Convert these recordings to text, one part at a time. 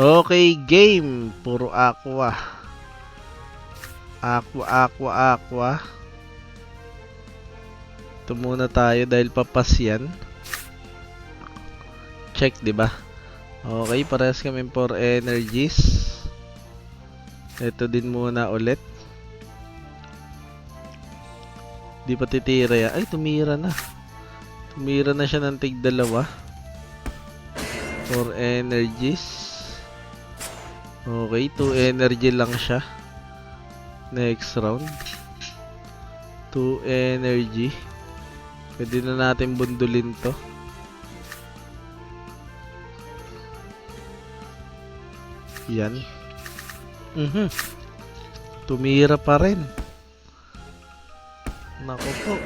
Okay, game. Puro aqua. Aqua. Ito muna tayo dahil papas yan. Check, di ba? Okay, parehas kami for energies. Ito din muna ulit. Di pa titira yan. Ay, tumira na. Tumira na siya ng tig-2. For energies. Okay, 2 energy lang siya. Next round. 2 energy. Pwede na natin bundulin to. Yan. Tumira pa rin. Nako po.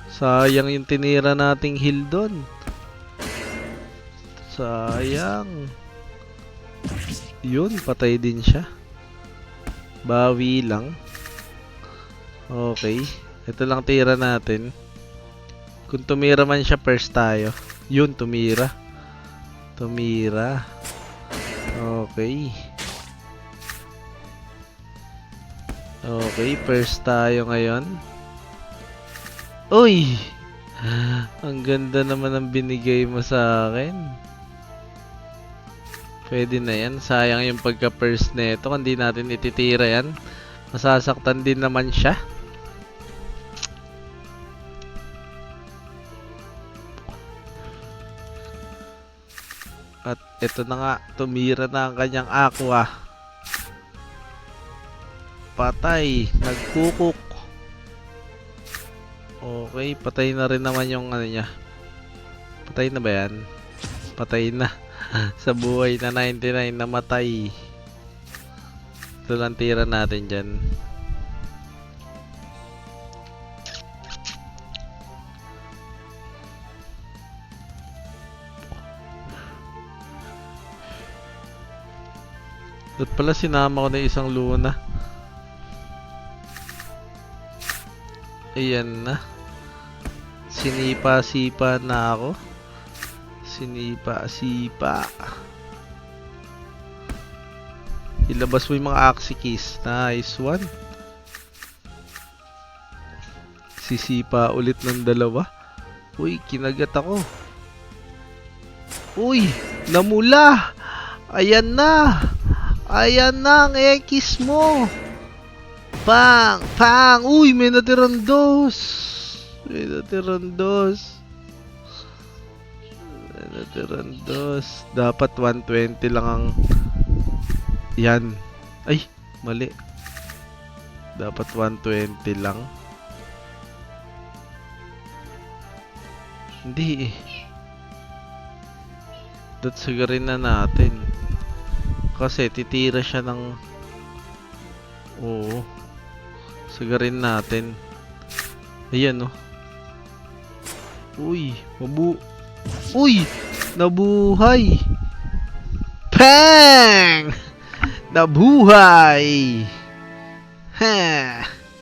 Sayang yung tinira nating heal doon. Sayang. Yun, patay din siya. Bawi lang. Okay. Ito lang tira natin. Kung tumira man siya, first tayo. Yun, tumira. Tumira. Okay. Okay, first tayo ngayon. Uy! Ang ganda naman ang binigay mo sa akin. Pwede na yan. Sayang yung pagka-first neto. Kung di natin ititira yan, masasaktan din naman siya. At ito na nga, tumira na ang kanyang aqua. Patay, nagkukuk. Okay, patay na rin naman yung ano niya. Patay na ba yan? Patay na. Sa buhay na 99 namatay. Ito lang tira natin dyan. Doon pala sinama ko na isang Luna. Ayan na. Sinipa-sipa na ako. Sinipa-sipa. Ilabas mo yung mga Axie Keys. Nice one. Sisipa ulit ng 2. Uy, kinagat ako. Uy, namula. Ayan na. Ayan na ang X mo. Pang! Pang! Uy, may natirang 2. May natirang 2. May natirang 2. Dapat 120 lang ang... Yan. Ay, mali. Dapat 120 lang. Hindi eh. Sagarin na natin. Kasi titira siya ng... Oo. Sagarin natin. Ayan oh. Uy, Uy! Nabuhay! Pang! Nabuhay! Ha!